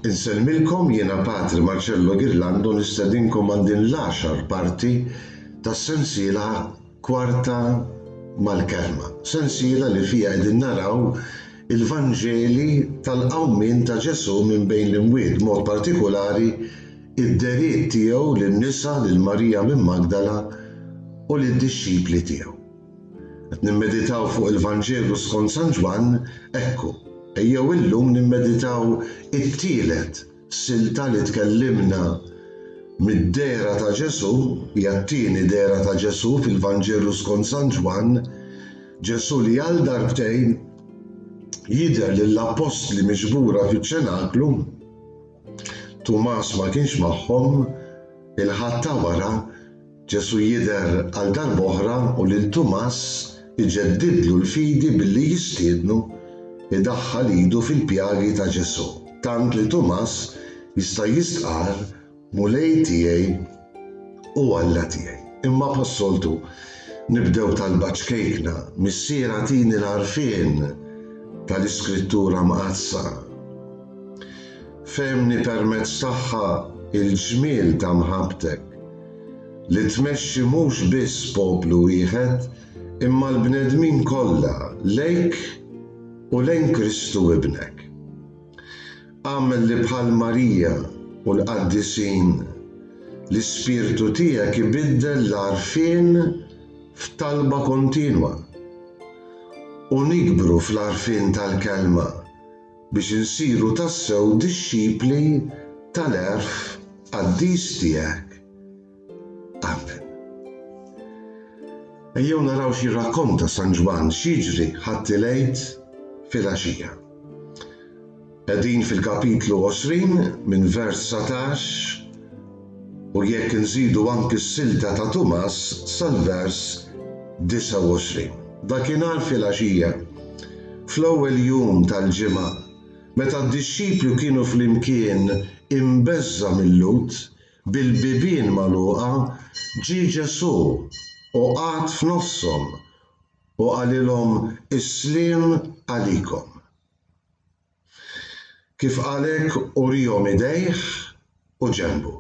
Insellmilkom jiena Patri Marcello Ghirlando nistedinkom għal din l-10 parti tas-sensiela kwarta mal-kelma. Sensiela li fiha qegħdin naraw il-Vanġeli tal-qawmien ta' Ġesu minn bejn l-imwiet, mod partikolari id-deriet tiegħu lin-nisa lil Marija minn Magdala u lid-dixxipli tiegħu. Qed nimmeditaw fuq il-Vanġelu skont San Ġwan, ekku. Ejjew illum nimmeditaw it-tielet silta li tkellimna mid-dera ta' Ġesu, hija t-tieni dera ta' Ġesu fil-Vanġelu skont San Ġwan, Ġesu li għal darbtejn jidher lill-apostli miġbura fiċ-ċenaklu, Tumas ma kienx magħhom, il-ħadd wara Ġesu jidher għal darb'oħra u lil Tumas iġeddidlu l-fidi billi jistiednu idaħħal idu fil-pjagi ta' Ġesu. Tant li Tumas jista' jistqar mulej tiegħi u Alla tiegħi. Imma passoltu nibdew tal-baċkejkna missiera tini l-għarfien tal-Iskrittura mqazza. Femni permezz tagħha il-ġmiel ta' mħabbtek li tmexxi mhux biss poplu wieħed imma l-bnedmin kollha lejk u lejn Kristu ibnek. Għamel li bħal Marija u l-qaddisin l-ispirtu tiegħek ibiddel l-għarfien f'talba kontinwa u nikbru fl-għarfien tal-kelma biex insiru tassew dixxipli tal-erf qaddis tiegħek. Amen. Ejjew naraw xi rakkonta San Ġwan x'jiġri ħadd ilgħid fil-għaxija. Qegħdin fil-kapitlu 20 minn vers 19 u jekk inżidu anki s-silta ta' Tumas sal-vers 29. Dakinhar fil-għaxija, fl-ewwel jum tal-ġimgħa, meta d-dixxiplu kienu flimkien imbeżża mill-lut bil-bibien magħluqa, ġie Ġesu u qagħad f'nofshom u qalilhom is-sliem għalikom. Kif qalek urihom idejh u ġenbu.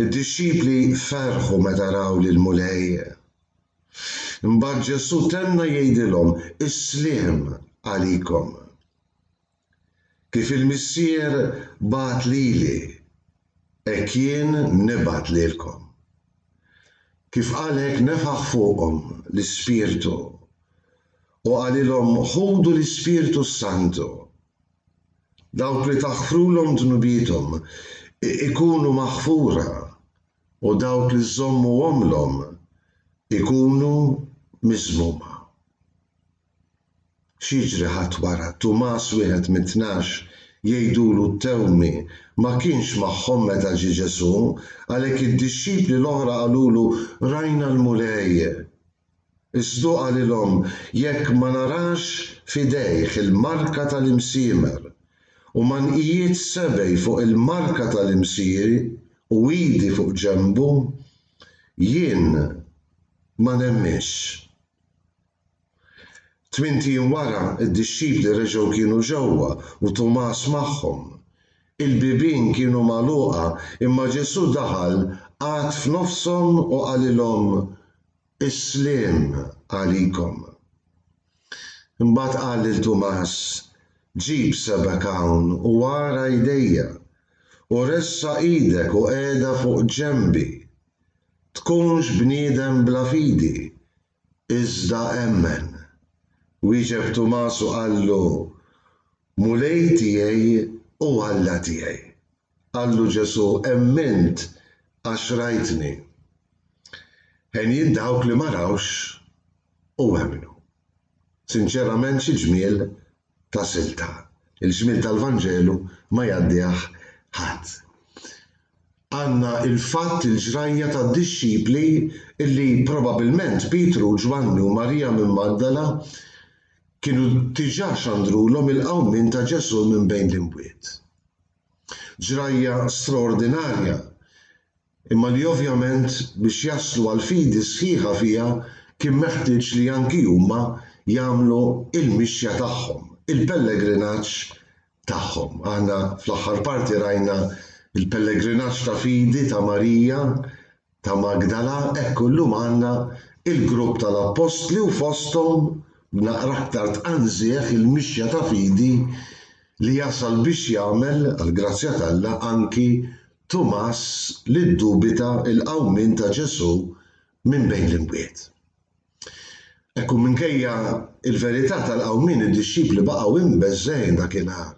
Id-dixxipli ferħu meta raw lil mulej. Imbagħad Ġesu tenna jgħidilhom is-sliem għalikom. Kif il-Missier bagħat lili, hekk jien nibgħat lilkom. Kif qalek nefaħ fuqhom l-Ispirtu u qalilhom ħudu l-Ispirtu Santu. Dawk li taħfrulhom dnubithom ikunu maħfura u dawk li żommu għomlhom ikunu miżmuma. X'jiġri ħadd wara Tumas wieħed mit-tnax jgħidulu t-tewmi ma kienx magħhom meta ġie Ġesu, għalhekk id-dixxipli l-oħra qalulu rajna l-mulej. Isdu qalilhom jekk ma narax f'idejh il-marka tal-imsiemer u ma nqijiet sebej fuq il-marka tal-imsier u idi fuq ġenbu, jien ma nemminx. 8 wara id-dixxipli reġgħu kienu ġewwa u Tumas magħhom. Il-bibien kienu magħluqa imma Ġesu daħal qagħad f'nofshom u qalilhom is-sliem għalikom. Imbagħad qal lil Tumas ġib sebek hawn u ara jdejja u ressa idek u qiegħda fuq ġenbi. Tkunx bniedem bla fidi, iżda emmen. Wieġeb Tumas u qallu mulej tiegħi u Alla tiegħi. Qallu Ġesu emmint għax rajtni. Ħen dawk li ma rawx u emmnu. Sinċerament xi ġmiel ta' silta. Il-ġmiel tal-Vanġelu ma jgħaddih ħadd. Għandna il-fatt il-ġrajja tad-dixxipli illi probabbilment Pietru, Ġwanni u Marija minn Magdala kienu diġà xandrulhom il-qawmien ta' Ġesu minn bejn l-imwiet. Ġrajja straordinarja, imma li ovvjament biex jaslu għal fidi sħiħa fiha kien meħtieġ li anki huma jagħmlu il-mixja tagħhom, il-pellegrinaġġ tagħhom. Aħna fl-aħħar parti rajna il-pellegrinaġġ ta' fidi ta' Marija ta' Magdala, hekk illum għandna il-grupp tal-Apostli u fosthom naqra aktar tqanżieħ il-mixja ta' fidi li jasal biex jagħmel għall-grazzja t'Alla anki Tumas li ddubita il-qawmien ta' Ġesu minn bejn l-imwiet. Ekku minkejja il-verità tal-qawmien id-dixxipli baqgħu imbeżżejn dakinhar.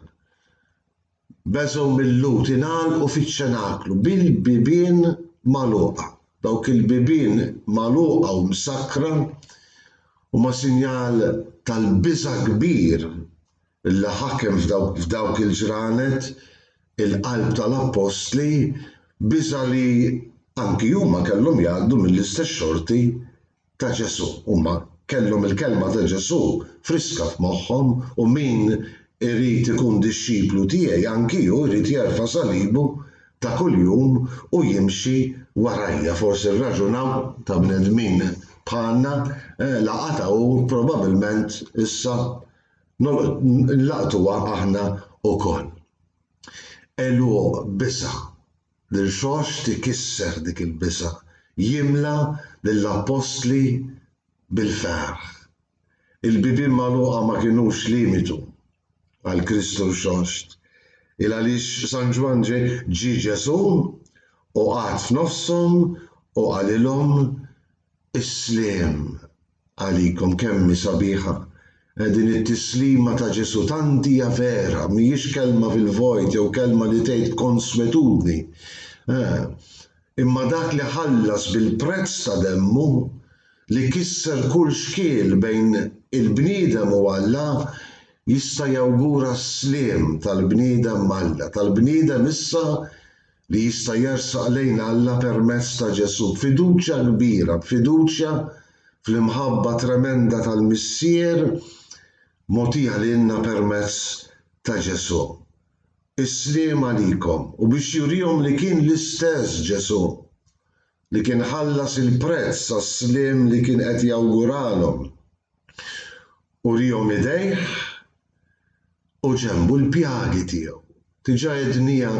Beżgħu mill-lut ingħalqu fiċ-ċenaklu bil-bibien magħluqa. Dawk il-bibien magħluqa u msakkra huma sinjal tal-biża' kbir illi ħakem f'dawk il-ġranet il-qalb tal-Apostli, biża' li anki huma kellhom jgħaddu mill-istess xorti ta' Ġesu. Huma kellhom il-kelma ta' Ġesu friska f'moħħhom u min irid ikun dixxiplu tiegħi anki hu jrid jerfa' salibu ta' kuljum u jimxi warajja. Forsi rraġunaw ta' bnedmin bħalna laqata u probabbilment issa nlaqtuha aħna wkoll. Elu bisa l-xox tikisser dik il-bisa, jimla lill-Apostli bil-ferħ. Il-bibien magħluqa ma kinux limitu għal Kristu xoxt. Għaliex San Ġwan ġie Ġesu u qagħad f'nofshom u qalilhom isliem għalikom kemmi sabiħa. Din it-tislima ta' Ġesu tanti hija vera, mhijiex kelma fil-vojt jew kelma li tgħid konswetudni. Imma dak li ħallas bil-prezz ta' demmu li kisser kull xkiel bejn il-bniedem u Alla jista' jawgura s-sliem tal-bniedem Alla, tal-bniedem issa li jista' jersaq lejn Alla permezz ta' Ġesu b'fiduċja kbira, b'fiduċja fl-imħabba tremenda tal-Missier mogħtija lilna permezz ta' Ġesu. Isliem għalikom u biex jurihom li kien l-istess Ġesu li kien ħallas il-prezz għas-sliem li kien qed jawguralhom. Urihom idejh u ġenbu l-pjagi tiegħu. Diġà għednija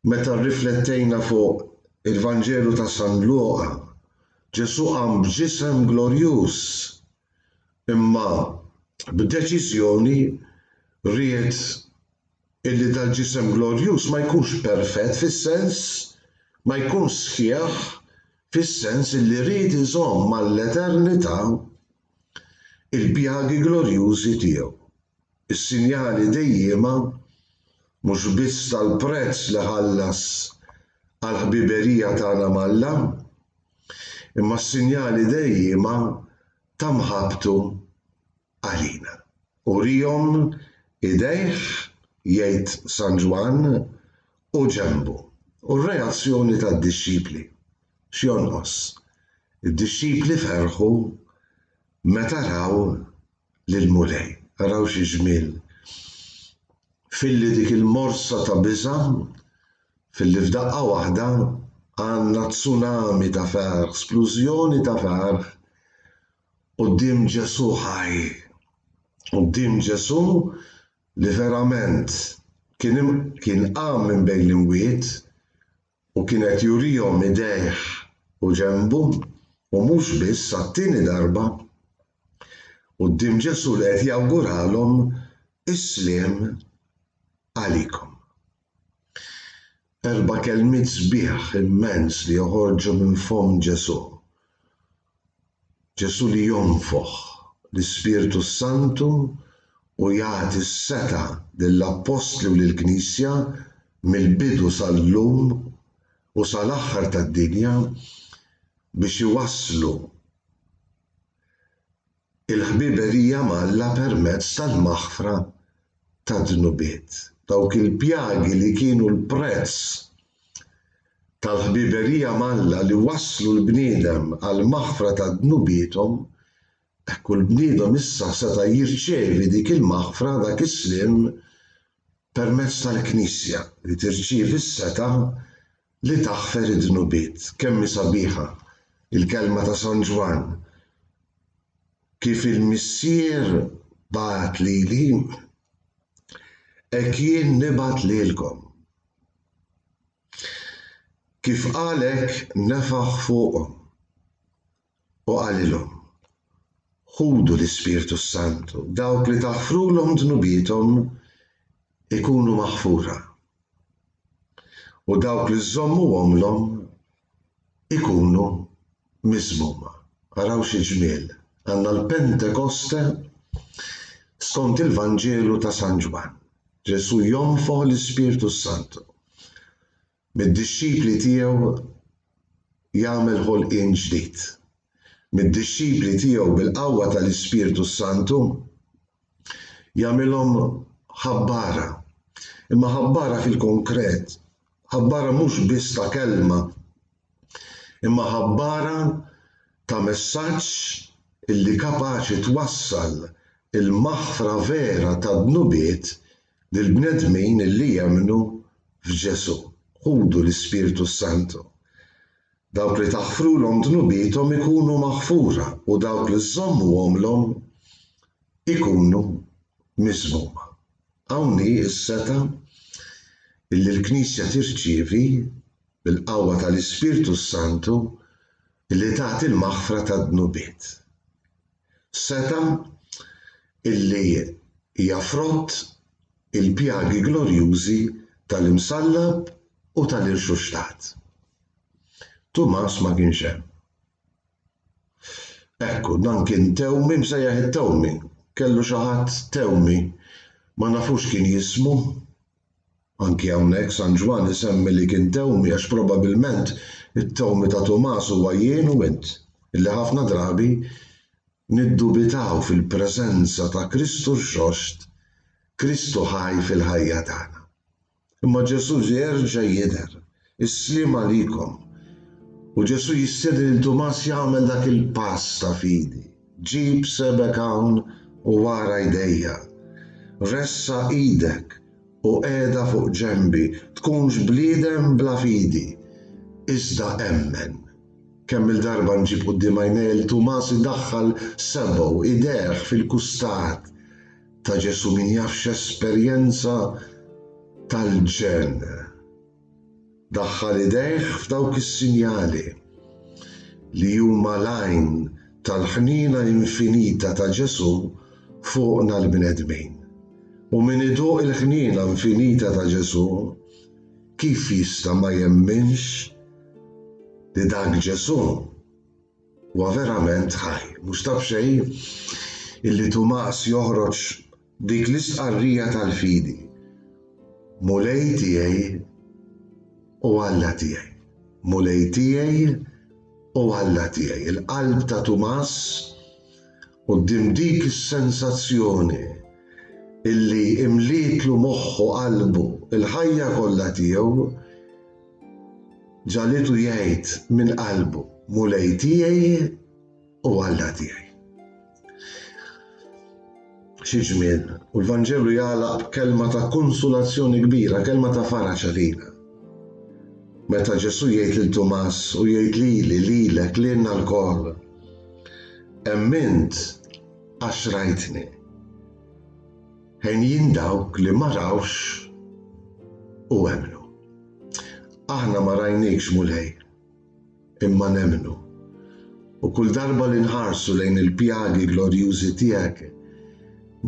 meta rriflettejna fuq il-Vanġelu ta' San Luqa. Ġesu qam b'ġisem glorjuż imma b'deċiżjoni ried illi dal-ġisem glorjuż ma jkunx perfett fis-sens ma jkunx sħiħ fis-sens illi ried iżomm mal-eternità il-pjagi glorjużi tiegħu. Is-sinjali dejjema mhux biss tal-prezz li ħallas għall-ħbiberija tagħna mal-Alla, imma s-sinjali dejjema ta' mħabbtu għalina. Urihom idejh jgħid San Ġwan u ġenbu. U r-reazzjoni tad-dixxipli x'jonqos. Id-dixxipli ferħu meta raw lill-mulej. Raw xi ġmiel. Filli dik il-morsa ta' biża' filli f'daqqa waħda għandna tsunami ta' ferħ, splużjoni ta' ferħ quddiem Ġesu ħaj. Quddiem Ġesu li verament kien qam minn bejn l-imwiet u kien qed jurihom idejh u ġenbu u mhux biss għat-tieni darba quddiem Ġesu li qed jawguralhom isliem għalikom. 4 kelmiet sbieħ immens li joħorġu minn fom Ġesu. Ġesu li jonfoħ l-Ispiritu Santu u jagħti s-seta lill-Apostli u lill-Knisja mill-bidu sal-lum u sal-aħħar tad-dinja biex iwasslu il-ħbiberija mal-Alla permezz tal-maħfra tad-dnubiet. Dawk il-pjagi li kienu l-prezz tal-ħbiberija mal-Alla li wasslu l-bniedem għal maħfra tad-dnubietom, ekku l-bniedem issa seta' jirċievi dik il-maħfra dak is-sliem permezz tal-Knisja li tirċievi s-seta li taħfer id-dnubiet. Kemm sabiħa il-kelma ta' San Ġwan. Kif il-Missier bagħat lili hekk jien nibgħat lilkom. Kif qalek nefaħ fuqhom u qalilhom ħudu l-Ispirtu Santu, dawk li taħfrulhom dnubithom ikunu maħfura u dawk li żommuhomlhom ikunu miżmuma. Araw xi ġmiel, għandna l-Pentekoste skont il-Vanġelu ta' San Ġwan. Ġesu jonfoħ l-Ispirtu Santu. Mid-dixxipli tiegħu jagħmel ħolqien ġdid. Mid-dixxipli tiegħu bil-qawwa tal-Ispirtu Santu jagħmilhom ħabbara. Imma ħabbara fil-konkret, ħabbara mhux biss ta' kelma, imma ħabbara ta' messaġġ illi kapaċi twassal il-maħfra vera ta' dnubiet lill-bnedmin illi jemmnu f'Ġesu. Ħudu l-Ispirtu Santu. Dawk li taħfrulhom dnubithom ikunu maħfura u dawk li żommuhomlhom ikunu miżmuma. Hawn hi s-seta illi l-Knisja tirċievi bil-qawwa tal-Ispirtu Santu illi tagħti l-maħfra ta' dnubiet. Seta illi hija frott il-pjagi glorjużi tal-imsallab u tal-irxuxtat. Tumas ma kienx hemm. Ekku, dan kien tewmi msejjaħ it-tewmi. Kellu xi ħadd tewmi ma nafux kien jismu. Anki hawnhekk San Ġwan isemmi li kien tewmi għax probabbilment it-tewmi ta' Tumas huwa jien u int illi ħafna drabi niddubitaw fil-preżenza ta' Kristu rxoxt, Kristu ħaj fil-ħajja tagħna. Imma Ġesu jerġa' jidher, is-sliem għalikom. U Ġesu jistieden lil Tumas jagħmel dak il-pass ta' fidi. Ġib sebek hawn u wara jdejja. Ressa idek u qiegħda fuq ġenbi, tkunx bliedem bla fidi. Iżda emmen. Kemm il-darba nġib quddiem għajnejl Tumas idaħħal sebgħu idejh fil-kustat ta' Ġesu min jaf x'esperjenza tal-ġen. Daħħal idejh f'dawk is-sinjali li huma l-għajn tal-ħnina infinita ta' Ġesu fuqna l-bnedmin. U min iduq il-ħnina infinita ta' Ġesu, kif jista' ma jemminx li dak Ġesu huwa verament ħaj. Mhux taf xejn illi Tumas joħroġ dik l-istqarrija tal-fidi. Mulej tiegħi u Alla tiegħi. Mulej tiegħi u Alla tiegħi. Il-qalb ta' Tumas quddiem dik is-sensazzjoni illi imlietlu moħħu qalbu il-ħajja kollha tiegħu ġalitu jgħid minn qalbu mulej tiegħi u Alla tiegħi. Xi ġmiel, u l-Vanġelu jagħlaq b'kelma ta' konsolazzjoni kbira, kelma ta' faraġ għalina. Meta Ġesu jgħid lil Tumas u jgħid lilek lilna lkoll. Emmint għax rajtni. Ħejjin dawk li ma rawx u emmnu. Aħna ma rajnikx mulej, imma nemmnu. U kull darba li nħarsu lejn il-pjagi glorjużi tiegħek,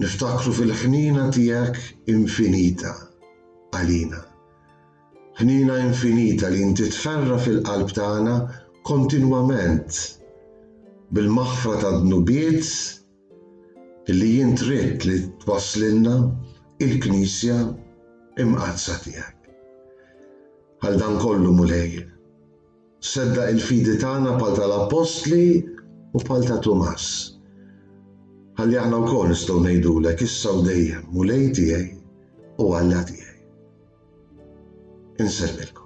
niftakru fil-ħnina tiegħek infinita għalina. Ħnina infinita li inti tferra fil-qalb tagħna kontinwament bil-maħfra ta' dnubiet illi jien trid li twasslilna il-Knisja imqazza tiegħek. Għal dan kollu mulej, sedda il-fidi tagħna bħal tal-Apostli u bħal ta' Tumas. Ħalli aħna wkoll nistgħu ngħidulek issa u dejjem mulej tiegħi u Alla tiegħi. Insellmilkom.